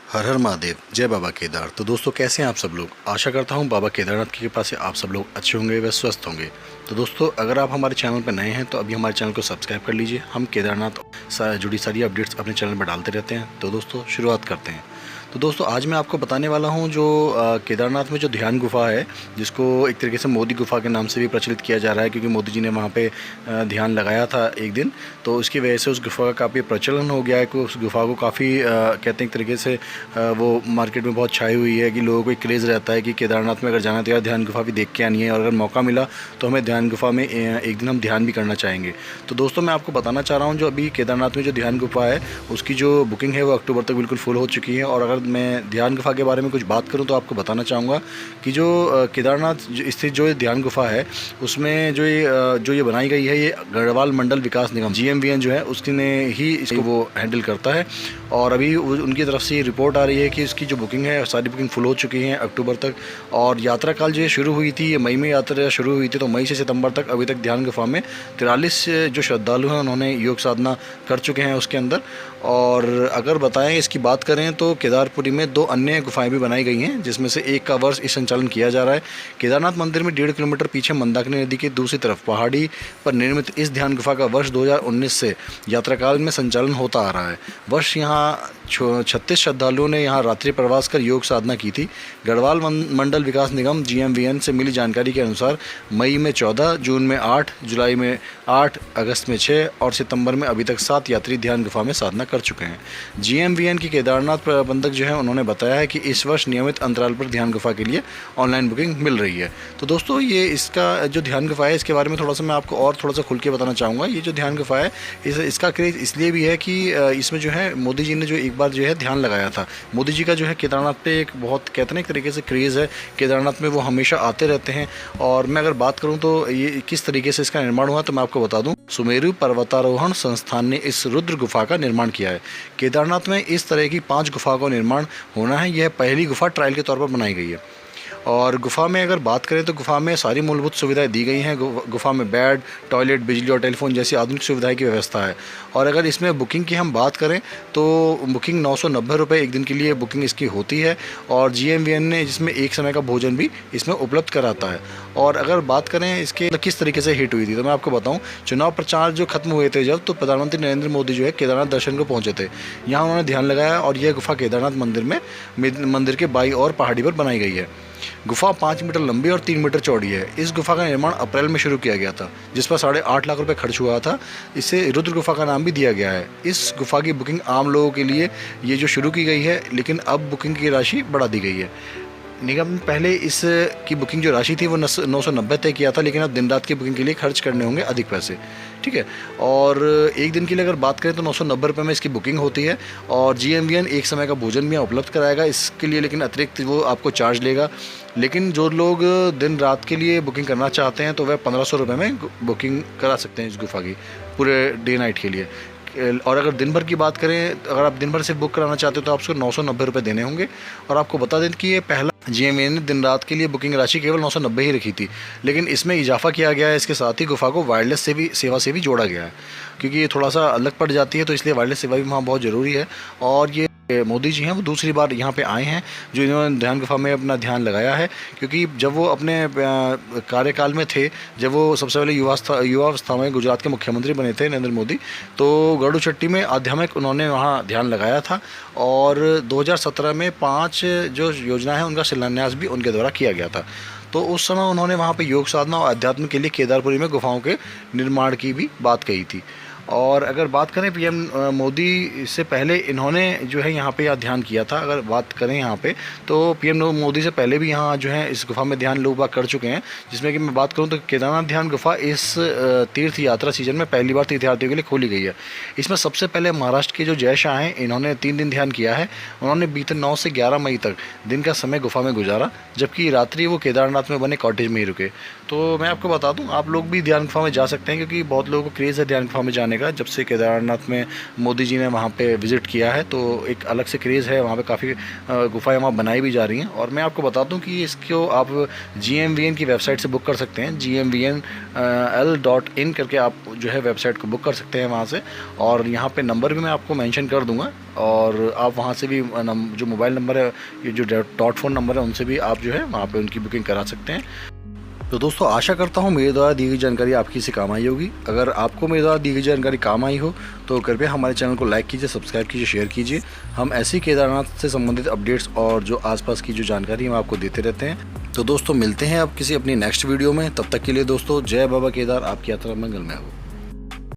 हर हर महादेव, जय बाबा केदार। तो दोस्तों, कैसे हैं आप सब लोग। आशा करता हूं बाबा केदारनाथ की कृपा से आप सब लोग अच्छे होंगे व स्वस्थ होंगे। तो दोस्तों, अगर आप हमारे चैनल पर नए हैं तो अभी हमारे चैनल को सब्सक्राइब कर लीजिए। हम केदारनाथ जुड़ी सारी अपडेट्स अपने चैनल पर डालते रहते हैं। तो दोस्तों, शुरुआत करते हैं। तो दोस्तों, आज मैं आपको बताने वाला हूं जो केदारनाथ में जो ध्यान गुफा है, जिसको एक तरीके से मोदी गुफा के नाम से भी प्रचलित किया जा रहा है, क्योंकि मोदी जी ने वहां पे ध्यान लगाया था एक दिन। तो उसकी वजह से उस गुफा का काफ़ी प्रचलन हो गया है कि उस गुफा को काफ़ी कहते हैं एक तरीके से वो मार्केट में बहुत छाई हुई है कि लोगों को एक क्रेज़ रहता है कि केदारनाथ में अगर जाना तो यार ध्यान गुफा भी देख के आनी है, और अगर मौका मिला तो हमें ध्यान गुफा में एक दिन हम ध्यान भी करना चाहेंगे। तो दोस्तों, मैं आपको बताना चाह रहा हूँ जो अभी केदारनाथ में जो ध्यान गुफा है उसकी जो बुकिंग है वो अक्टूबर तक बिल्कुल फुल हो चुकी है। और अगर मैं ध्यान गुफा के बारे में कुछ बात करूँ तो आपको बताना चाहूँगा कि जो केदारनाथ स्थित जो ध्यान गुफा है उसमें जो ये बनाई गई है, ये गढ़वाल मंडल विकास निगम GMVN जो है उसने ही इसको वो हैंडल करता है। और अभी उनकी तरफ से रिपोर्ट आ रही है कि इसकी जो बुकिंग है सारी बुकिंग फुल हो चुकी हैं अक्टूबर तक। और यात्रा काल जो शुरू हुई थी, ये मई में यात्रा शुरू हुई थी, तो मई से सितंबर तक अभी तक ध्यान गुफा में 43 जो श्रद्धालु हैं उन्होंने योग साधना कर चुके हैं उसके अंदर। और अगर बताएं इसकी बात करें तो केदारपुरी में 2 अन्य गुफाएं भी बनाई गई हैं, जिसमें से एक का वर्ष इस संचालन किया जा रहा है। केदारनाथ मंदिर में 1.5 किलोमीटर पीछे मंदाकिनी नदी की दूसरी तरफ पहाड़ी पर निर्मित इस ध्यान गुफा का वर्ष 2019 से यात्रा काल में संचालन होता आ रहा है। वर्ष यहाँ 36 श्रद्धालुओं ने यहाँ रात्रि प्रवास कर योग साधना की थी। गढ़वाल मंडल विकास निगम GMVN से मिली जानकारी के अनुसार मई में 14, जून में 8, जुलाई में 8, अगस्त में 6 और सितंबर में अभी तक 7 यात्री ध्यान गुफा में साधना कर चुके हैं। GMVN की केदारनाथ प्रबंधक जो है उन्होंने बताया है कि इस वर्ष नियमित अंतराल पर ध्यान गुफा के लिए ऑनलाइन बुकिंग मिल रही है। तो दोस्तों, ये इसका जो ध्यान गुफा है इसके बारे में थोड़ा सा मैं आपको और थोड़ा सा खुल के बताना चाहूँगा। ये जो ध्यान गुफा है इसका क्रेज़ इसलिए भी है कि इसमें जो है मोदी जी ने जो एक बार जो है ध्यान लगाया था। मोदी जी का जो है केदारनाथ पे एक बहुत कहते हैं एक तरीके से क्रेज़ है। केदारनाथ में वो हमेशा आते रहते हैं। और मैं अगर बात करूँ तो ये किस तरीके से इसका निर्माण हुआ तो मैं आपको बता दूँ। सुमेरु पर्वतारोहण संस्थान ने इस रुद्र गुफा का निर्माण किया है। केदारनाथ में इस तरह की 5 गुफा का निर्माण होना है। यह पहली गुफा ट्रायल के तौर पर बनाई गई है। और गुफा में अगर बात करें तो गुफा में सारी मूलभूत सुविधाएं दी गई हैं। गुफा में बेड, टॉयलेट, बिजली और टेलीफोन जैसी आधुनिक सुविधाएं की व्यवस्था है। और अगर इसमें बुकिंग की हम बात करें तो बुकिंग 990 रुपये एक दिन के लिए बुकिंग इसकी होती है। और GMVN ने जिसमें एक समय का भोजन भी इसमें उपलब्ध कराता है। और अगर बात करें इसके किस तरीके से हिट हुई थी तो मैं आपको बताऊँ। चुनाव प्रचार जो खत्म हुए थे जब, तो प्रधानमंत्री नरेंद्र मोदी जो है केदारनाथ दर्शन को पहुँचे थे। यहाँ उन्होंने ध्यान लगाया और यह गुफा केदारनाथ मंदिर के बाईं ओर पहाड़ी पर बनाई गई है। गुफा 5 मीटर लंबी और 3 मीटर चौड़ी है। इस गुफा का निर्माण अप्रैल में शुरू किया गया था, जिस पर 8.5 लाख रुपए खर्च हुआ था। इसे रुद्र गुफा का नाम भी दिया गया है। इस गुफा की बुकिंग आम लोगों के लिए ये जो शुरू की गई है, लेकिन अब बुकिंग की राशि बढ़ा दी गई है। निगम ने पहले इस की बुकिंग जो राशि थी वो 990 तय किया था, लेकिन अब दिन रात की बुकिंग के लिए खर्च करने होंगे अधिक पैसे। ठीक है। और एक दिन के लिए अगर बात करें तो 990 रुपये में इसकी बुकिंग होती है। और GMVN एक समय का भोजन भी यहाँ उपलब्ध कराएगा इसके लिए, लेकिन अतिरिक्त वो आपको चार्ज लेगा। लेकिन जो लोग दिन रात के लिए बुकिंग करना चाहते हैं तो वह 1500 रुपये में बुकिंग करा सकते हैं इस गुफा की पूरे डे नाइट के लिए। और अगर दिन भर की बात करें, अगर आप दिन भर से बुक कराना चाहते हो तो आपको 990 रुपये देने होंगे। और आपको बता दें कि ये पहला GMVN ने दिन रात के लिए बुकिंग राशि केवल 990 ही रखी थी, लेकिन इसमें इजाफा किया गया है। इसके साथ ही गुफा को वायरलेस सेवा से भी जोड़ा गया है, क्योंकि ये थोड़ा सा अलग पड़ जाती है, तो इसलिए वायरलेस सेवा भी वहाँ बहुत ज़रूरी है। और ये मोदी जी हैं वो दूसरी बार यहाँ पे आए हैं जो इन्होंने ध्यान गुफा में अपना ध्यान लगाया है, क्योंकि जब वो अपने कार्यकाल में थे, जब वो सबसे पहले युवावस्था में गुजरात के मुख्यमंत्री बने थे नरेंद्र मोदी, तो गड़ूचट्टी में आध्यात्मिक उन्होंने वहाँ ध्यान लगाया था। और 2017 में 5 जो योजना है उनका शिलान्यास भी उनके द्वारा किया गया था। तो उस समय उन्होंने वहाँ पे योग साधना और अध्यात्म के लिए केदारपुरी में गुफाओं के निर्माण की भी बात कही थी। और अगर बात करें PM मोदी से पहले इन्होंने जो है यहाँ पे ध्यान किया था। अगर बात करें यहाँ पे तो PM मोदी से पहले भी यहाँ जो है इस गुफा में ध्यान लोग बाग कर चुके हैं। जिसमें कि मैं बात करूँ तो केदारनाथ ध्यान गुफा इस तीर्थ यात्रा सीजन में पहली बार तीर्थयात्रियों के लिए खोली गई है। इसमें सबसे पहले महाराष्ट्र के जो जय शाह हैं, इन्होंने 3 दिन ध्यान किया है। उन्होंने बीते 9 से 11 मई तक दिन का समय गुफा में गुजारा, जबकि रात्रि वो केदारनाथ में बने कॉटेज में ही रुके। तो मैं आपको बता दूं, आप लोग भी ध्यान गुफा में जा सकते हैं, क्योंकि बहुत लोगों को क्रेज़ है ध्यान गुफा में जाने का। जब से केदारनाथ में मोदी जी ने वहाँ पे विज़िट किया है तो एक अलग से क्रेज़ है, वहाँ पे काफ़ी गुफाएं वहाँ बनाई भी जा रही हैं। और मैं आपको बता दूं कि इसको आप GMVN की वेबसाइट से बुक कर सकते हैं। GMVNL.in करके आप जो है वेबसाइट को बुक कर सकते हैं वहाँ से। और यहाँ पे नंबर भी मैं आपको मेंशन कर दूँगा, और आप वहाँ से भी जो मोबाइल नंबर है, ये जो .phone नंबर है, उनसे भी आप जो है वहाँ पे उनकी बुकिंग करा सकते हैं। तो दोस्तों आशा करता हूँ मेरे द्वारा दी गई जानकारी आपकी से काम आई होगी। अगर आपको मेरे द्वारा दी गई जानकारी काम आई हो तो कृपया हमारे चैनल को लाइक कीजिए, सब्सक्राइब कीजिए, शेयर कीजिए। हम ऐसी केदारनाथ से संबंधित अपडेट्स और जो आसपास की जो जानकारी हम आपको देते रहते हैं। तो दोस्तों मिलते हैं अब किसी अपनी नेक्स्ट वीडियो में। तब तक के लिए दोस्तों जय बाबा केदार, आपकी यात्रा मंगलमय हो।